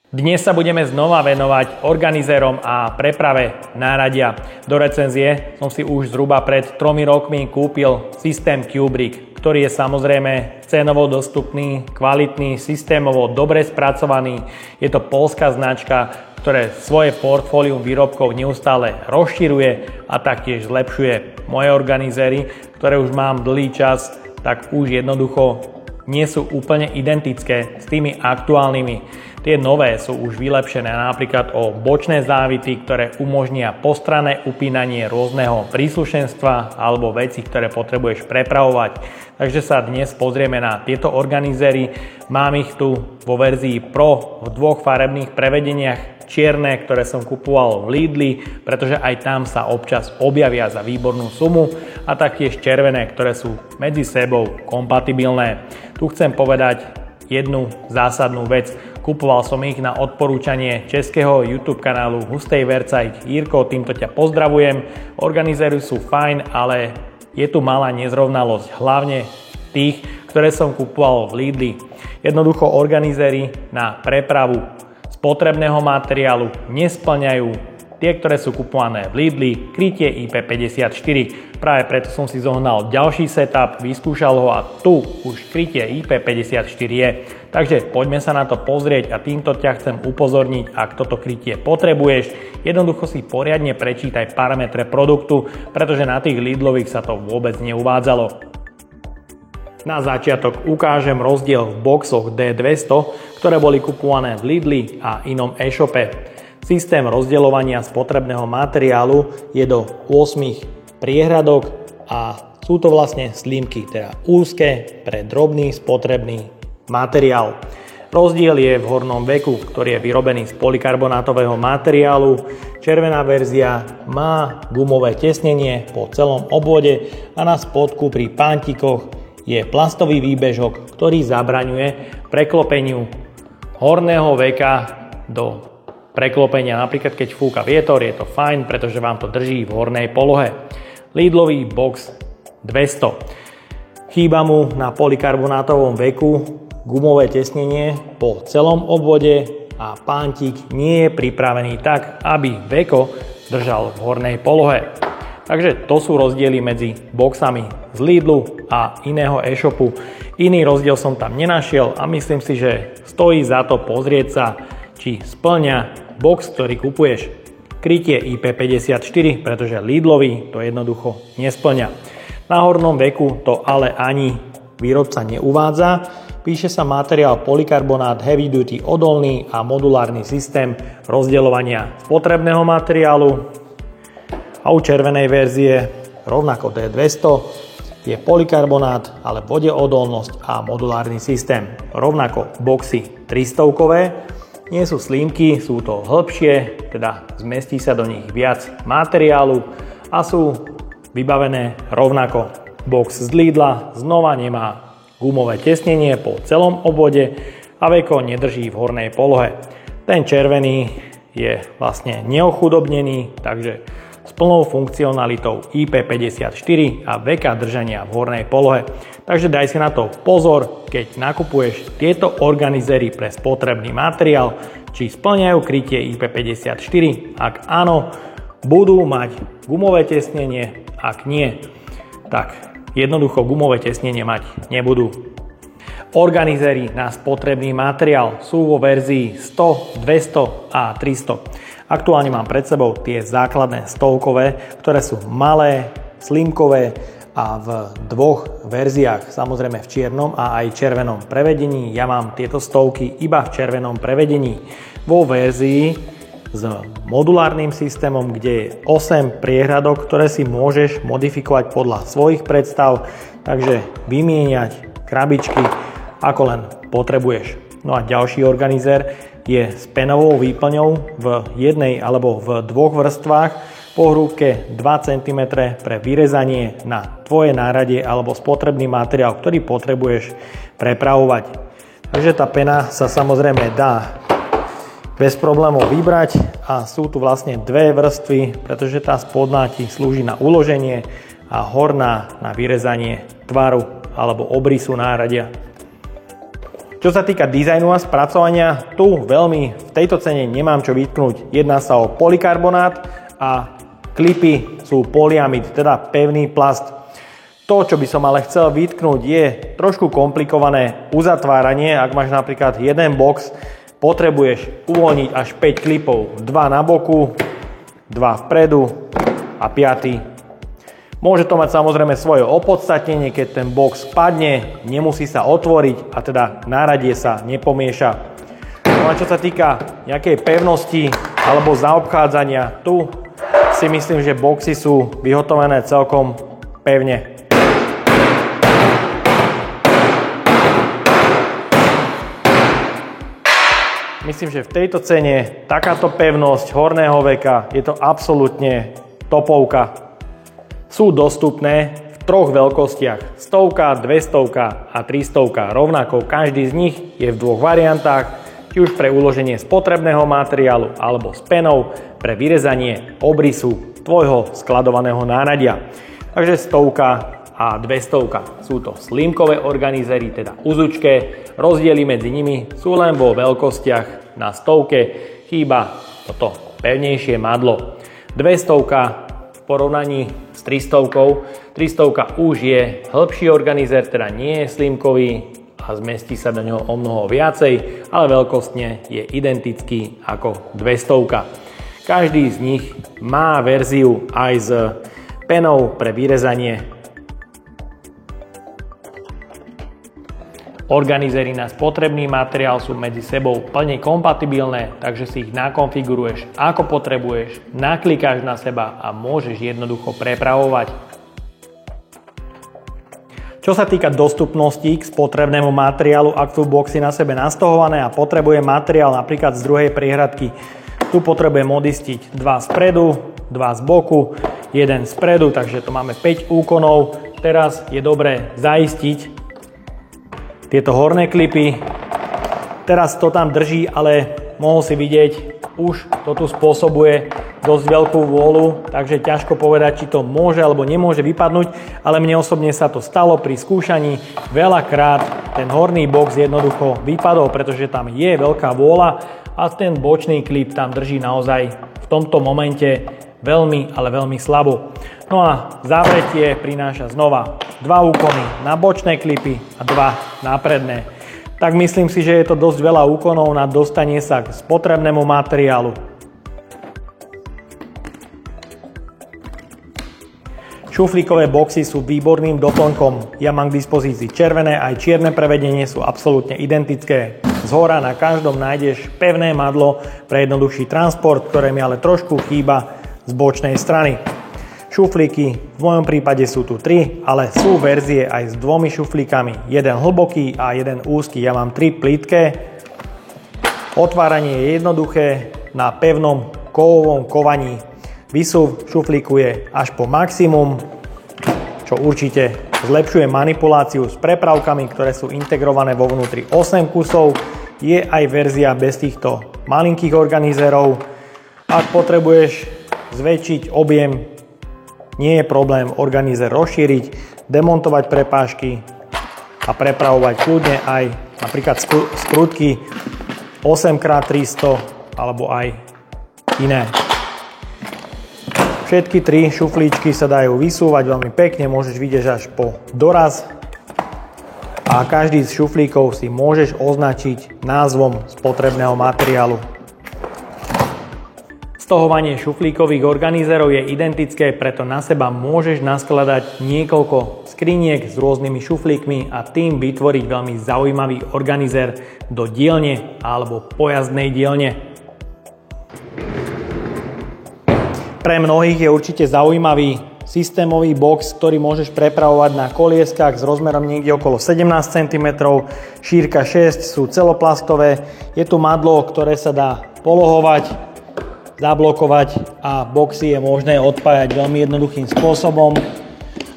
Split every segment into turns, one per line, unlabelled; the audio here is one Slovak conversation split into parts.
Dnes sa budeme znova venovať organizérom a preprave náradia. Do recenzie som si už zhruba pred 3 rokmi kúpil systém Kubrick, ktorý je samozrejme cenovo dostupný, kvalitný, systémovo dobre spracovaný. Je to poľská značka, ktoré svoje portfólium výrobkov neustále rozširuje a taktiež zlepšuje. Moje organizéry, ktoré už mám dlhý čas, tak už jednoducho nie sú úplne identické s tými aktuálnymi. Tie nové sú už vylepšené napríklad o bočné závity, ktoré umožnia postranné upínanie rôzneho príslušenstva alebo veci, ktoré potrebuješ prepravovať. Takže sa dnes pozrieme na tieto organizéry. Mám ich tu vo verzii Pro v 2 farebných prevedeniach. Čierne, ktoré som kupoval v Lidli, pretože aj tam sa občas objavia za výbornú sumu, a taktiež červené, ktoré sú medzi sebou kompatibilné. Tu chcem povedať jednu zásadnú vec. Kupoval som ich na odporúčanie českého YouTube kanálu Hustej Vercajt. Jirko, týmto ťa pozdravujem. Organizéry sú fajn, ale je tu malá nezrovnalosť, hlavne tých, ktoré som kupoval v Lidli. Jednoducho organizéry na prepravu spotrebného materiálu nesplňajú tie, ktoré sú kupované v Lidli, krytie IP54. Práve preto som si zohnal ďalší setup, vyskúšal ho a tu už krytie IP54 je. Takže poďme sa na to pozrieť a týmto ťa chcem upozorniť, ak toto krytie potrebuješ, jednoducho si poriadne prečítaj parametre produktu, pretože na tých Lidlových sa to vôbec neuvádzalo. Na začiatok ukážem rozdiel v boxoch D200, ktoré boli kupované v Lidli a inom e-shope. Systém rozdeľovania spotrebného materiálu je do 8 priehradok a sú to vlastne slimky, teda úzke pre drobný spotrebný materiál. Rozdiel je v hornom veku, ktorý je vyrobený z polykarbonátového materiálu. Červená verzia má gumové tesnenie po celom obvode a na spodku pri pántikoch je plastový výbežok, ktorý zabraňuje preklopeniu horného veka do preklopenia. Napríklad keď fúka vietor, je to fajn, pretože vám to drží v hornej polohe. Lidlový box 200. Chýba mu na polykarbonátovom veku gumové tesnenie po celom obvode a pántik nie je pripravený tak, aby veko držal v hornej polohe. Takže to sú rozdiely medzi boxami z Lidlu a iného e-shopu. Iný rozdiel som tam nenašiel a myslím si, že stojí za to pozrieť sa, či splňa box, ktorý kupuješ, krytie IP54, pretože Lidlový to jednoducho nesplňa. Na hornom veku to ale ani výrobca neuvádza. Píše sa materiál polykarbonát heavy duty odolný a modulárny systém rozdeľovania spotrebného materiálu. A u červenej verzie, rovnako D200, je polykarbonát, ale vodeodolnosť a modulárny systém. Rovnako boxy 300-kové. Nie sú slimky, sú to hĺbšie, teda zmestí sa do nich viac materiálu a sú vybavené rovnako. Box z Lidla znova nemá gumové tesnenie po celom obvode a veko nedrží v hornej polohe. Ten červený je vlastne neochudobnený, takže s plnou funkcionalitou IP54 a veka držania v hornej polohe. Takže daj si na to pozor, keď nakupuješ tieto organizéry pre spotrebný materiál, či splňajú krytie IP54. Ak áno, budú mať gumové tesnenie, ak nie, tak jednoducho gumové tesnenie mať nebudú. Organizéry na spotrebný materiál sú vo verzii 100, 200 a 300. Aktuálne mám pred sebou tie základné stovkové, ktoré sú malé, slimkové a v 2 verziách, samozrejme v čiernom a aj červenom prevedení. Ja mám tieto stovky iba v červenom prevedení. Vo verzii s modulárnym systémom, kde je 8 priehradok, ktoré si môžeš modifikovať podľa svojich predstav, takže vymieňať krabičky ako len potrebuješ. No a ďalší organizér je s penovou výplňou v jednej alebo v 2 vrstvách, po hrúbke 2 cm pre vyrezanie na tvoje náradie alebo spotrebný materiál, ktorý potrebuješ prepravovať. Takže tá pena sa samozrejme dá bez problémov vybrať a sú tu vlastne 2 vrstvy, pretože tá spodná ti slúži na uloženie a horná na vyrezanie tvaru alebo obrysu náradia. Čo sa týka dizajnu a spracovania, tu veľmi v tejto cene nemám čo vytknúť. Jedná sa o polykarbonát a klipy sú polyamid, teda pevný plast. To, čo by som ale chcel vytknúť, je trošku komplikované uzatváranie. Ak máš napríklad jeden box, potrebuješ uvoľniť až 5 klipov. 2 na boku, 2 vpredu a 5. Môže to mať samozrejme svoje opodstatnenie, keď ten box padne, nemusí sa otvoriť a teda náradie sa nepomieša. No a čo sa týka nejakej pevnosti alebo zaobchádzania, tu si myslím, že boxy sú vyhotovené celkom pevne. Myslím, že v tejto cene takáto pevnosť horného veka je to absolútne topovka. Sú dostupné v 3 veľkostiach, 100, 200 a 300. Rovnako každý z nich je v 2 variantách, či už pre uloženie spotrebného materiálu alebo s penou pre vyrezanie obrysu tvojho skladovaného náradia. Takže 100 a 200. Sú to slimkové organizéry, teda uzučké. Rozdiely medzi nimi sú len vo veľkostiach. Na 100 chýba toto pevnejšie madlo. 200 v porovnaní s 300. 300 už je hĺbší organizér, teda nie je slimkový a zmestí sa do neho o mnoho viacej, ale veľkostne je identický ako 200. Každý z nich má verziu aj s penou pre vyrezanie. Organizéry na spotrebný materiál sú medzi sebou plne kompatibilné, takže si ich nakonfiguruješ ako potrebuješ, naklikáš na seba a môžeš jednoducho prepravovať. Čo sa týka dostupnosti k spotrebnému materiálu, ak sú boxy na sebe nastohované a potrebuje materiál napríklad z druhej priehradky, tu potrebujem odistiť 2 spredu, 2 z boku, 1 spredu, takže to máme 5 úkonov. Teraz je dobré zaistiť tieto horné klipy. Teraz to tam drží, ale mohol si vidieť, už to tu spôsobuje dosť veľkú vôľu, takže ťažko povedať, či to môže alebo nemôže vypadnúť, ale mne osobne sa to stalo pri skúšaní. Veľakrát ten horný box jednoducho vypadol, pretože tam je veľká vôľa a ten bočný klip tam drží naozaj v tomto momente veľmi, ale veľmi slabo. No a zavretie prináša znova 2 úkony na bočné klipy a 2 na predné. Tak myslím si, že je to dosť veľa úkonov na dostanie sa k spotrebnému materiálu. Šuflíkové boxy sú výborným doplnkom. Ja mám k dispozícii červené aj čierne prevedenie, sú absolútne identické. Zhora na každom nájdeš pevné madlo pre jednoduchší transport, ktoré mi ale trošku chýba z bočnej strany. Šuflíky v mojom prípade sú tu 3, ale sú verzie aj s 2 šuflíkami. Jeden hlboký a jeden úzky. Ja mám 3 plítke. Otváranie je jednoduché na pevnom kovovom kovaní. Výsuv šuflíku je až po maximum, čo určite zlepšuje manipuláciu s prepravkami, ktoré sú integrované vo vnútri 8 kusov. Je aj verzia bez týchto malinkých organizérov. Ak potrebuješ zväčšiť objem, nie je problém organizér rozšíriť, demontovať prepážky a prepravovať kľudne aj napríklad skrutky 8x300 alebo aj iné. Všetky 3 šuflíčky sa dajú vysúvať veľmi pekne, môžeš vidieť až po doraz a každý z šuflíkov si môžeš označiť názvom spotrebného materiálu. Stohovanie šuflíkových organizérov je identické, preto na seba môžeš naskladať niekoľko skriniek s rôznymi šuflíkmi a tým vytvoriť veľmi zaujímavý organizér do dielne alebo pojazdnej dielne. Pre mnohých je určite zaujímavý systémový box, ktorý môžeš prepravovať na kolieskách s rozmerom niekde okolo 17 cm, šírka 6, sú celoplastové, je tu madlo, ktoré sa dá polohovať, zablokovať a boxy je možné odpájať veľmi jednoduchým spôsobom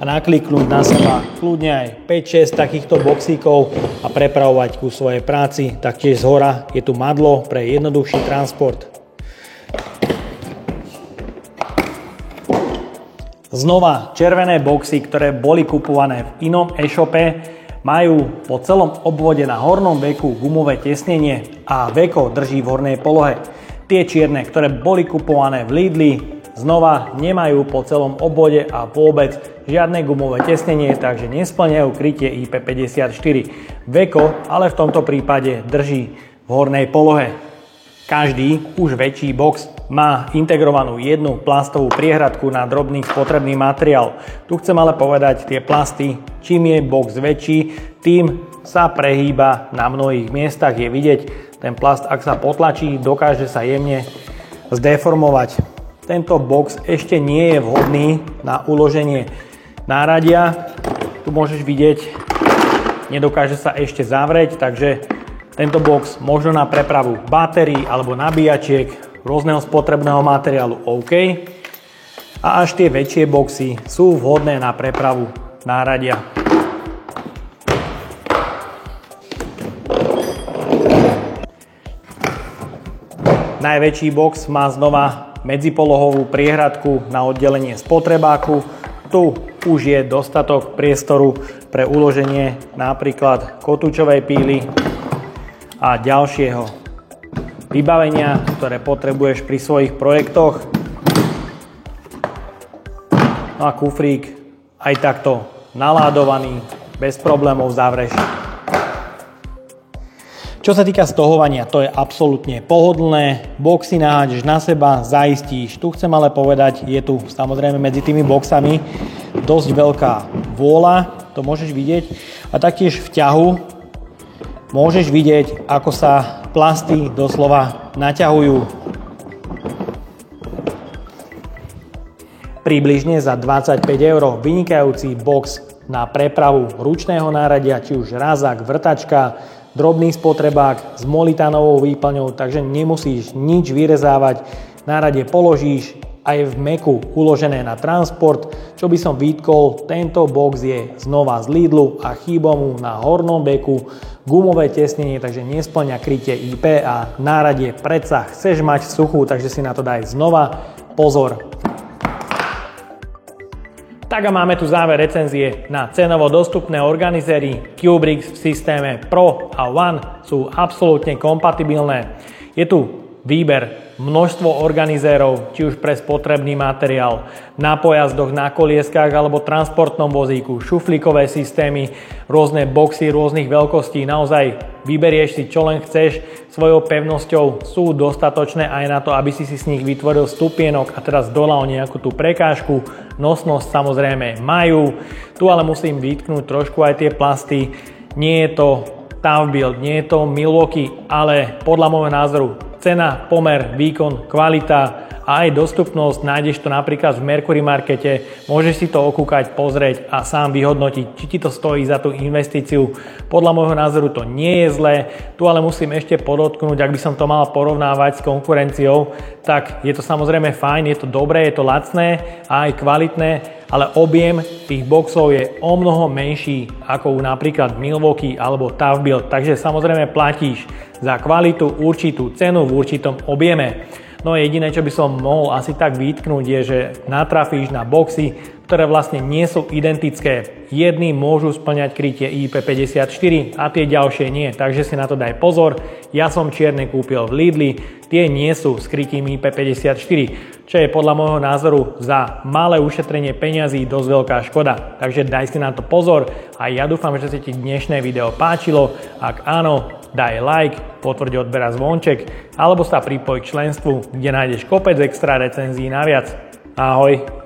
a nakliknúť na seba kľudne aj 5-6 takýchto boxíkov a prepravovať ku svojej práci. Taktiež zhora je tu madlo pre jednoduchší transport. Znova červené boxy, ktoré boli kupované v inom e-shope, Majú po celom obvode na hornom veku gumové tesnenie a veko drží v hornej polohe. Tie čierne, ktoré boli kupované v Lidli, znova nemajú po celom obvode a vôbec žiadne gumové tesnenie, takže nesplňajú krytie IP54. Veko ale v tomto prípade drží v hornej polohe. Každý už väčší box má integrovanú jednu plastovú priehradku na drobný spotrebný materiál. Tu chcem ale povedať, tie plasty, čím je box väčší, tým sa prehýba na mnohých miestach. Je vidieť, ten plast, ak sa potlačí, dokáže sa jemne zdeformovať. Tento box ešte nie je vhodný na uloženie náradia. Tu môžeš vidieť, nedokáže sa ešte zavrieť, takže tento box možno na prepravu batérií alebo nabíjačiek, rôzneho spotrebného materiálu OK. A až tie väčšie boxy sú vhodné na prepravu náradia. Najväčší box má znova medzipolohovú priehradku na oddelenie spotrebáku. Tu už je dostatok priestoru pre uloženie napríklad kotúčovej píly a ďalšieho vybavenia, ktoré potrebuješ pri svojich projektoch. No a kufrík aj takto naládovaný, bez problémov zavrieš. Čo sa týka stohovania, to je absolútne pohodlné. Boxy nahádžeš na seba, zaistíš. Tu chcem ale povedať, je tu samozrejme medzi tými boxami dosť veľká vôľa, to môžeš vidieť. A taktiež v ťahu môžeš vidieť, ako sa plasty doslova naťahujú. Približne za 25 € vynikajúci box na prepravu ručného náradia, či už razák, vrtačka, drobný spotrebák s molitánovou výplňou, takže nemusíš nič vyrezávať. Náradie položíš aj v meku uložené na transport. Čo by som vytkol, tento box je znova z Lidlu a chýba mu na hornom beku gumové tesnenie, takže nesplňa krytie IP a náradie predsa chceš mať suchú, takže si na to daj znova pozor. Tak a máme tu záver recenzie na cenovo dostupné organizéry. Cubrix v systéme Pro a One sú absolútne kompatibilné. Je tu výber množstvo organizérov, či už pre spotrebný materiál, na pojazdoch, na kolieskách alebo transportnom vozíku, šuflíkové systémy, rôzne boxy rôznych veľkostí. Naozaj vyberieš si, čo len chceš, svojou pevnosťou sú dostatočné aj na to, aby si s nich vytvoril stupienok a teraz dolal nejakú tú prekážku. Nosnosť samozrejme majú. Tu ale musím vytknúť trošku aj tie plasty. Nie je to ToughBuild, nie je to Milwaukee, ale podľa môjho názoru cena, pomer, výkon, kvalita a aj dostupnosť, nájdeš to napríklad v Mercury Markete, môžeš si to okúkať, pozrieť a sám vyhodnotiť, či ti to stojí za tú investíciu. Podľa môjho názoru to nie je zlé, tu ale musím ešte podotknúť, ak by som to mal porovnávať s konkurenciou, tak je to samozrejme fajn, je to dobré, je to lacné a aj kvalitné, ale objem tých boxov je o mnoho menší ako u napríklad Milwaukee alebo ToughBuild, takže samozrejme platíš za kvalitu určitú cenu v určitom objeme. No jediné, čo by som mohol asi tak vytknúť, je, že natrafíš na boxy, ktoré vlastne nie sú identické. Jedni môžu splňať krytie IP54 a tie ďalšie nie, takže si na to daj pozor. Ja som čierne kúpil v Lidli, tie nie sú s krytím IP54, čo je podľa môjho názoru za malé ušetrenie peňazí dosť veľká škoda. Takže daj si na to pozor a ja dúfam, že sa ti dnešné video páčilo. Ak áno, daj like, potvrď odber a zvonček, alebo sa pripoj k členstvu, kde nájdeš kopec extra recenzií naviac. Ahoj!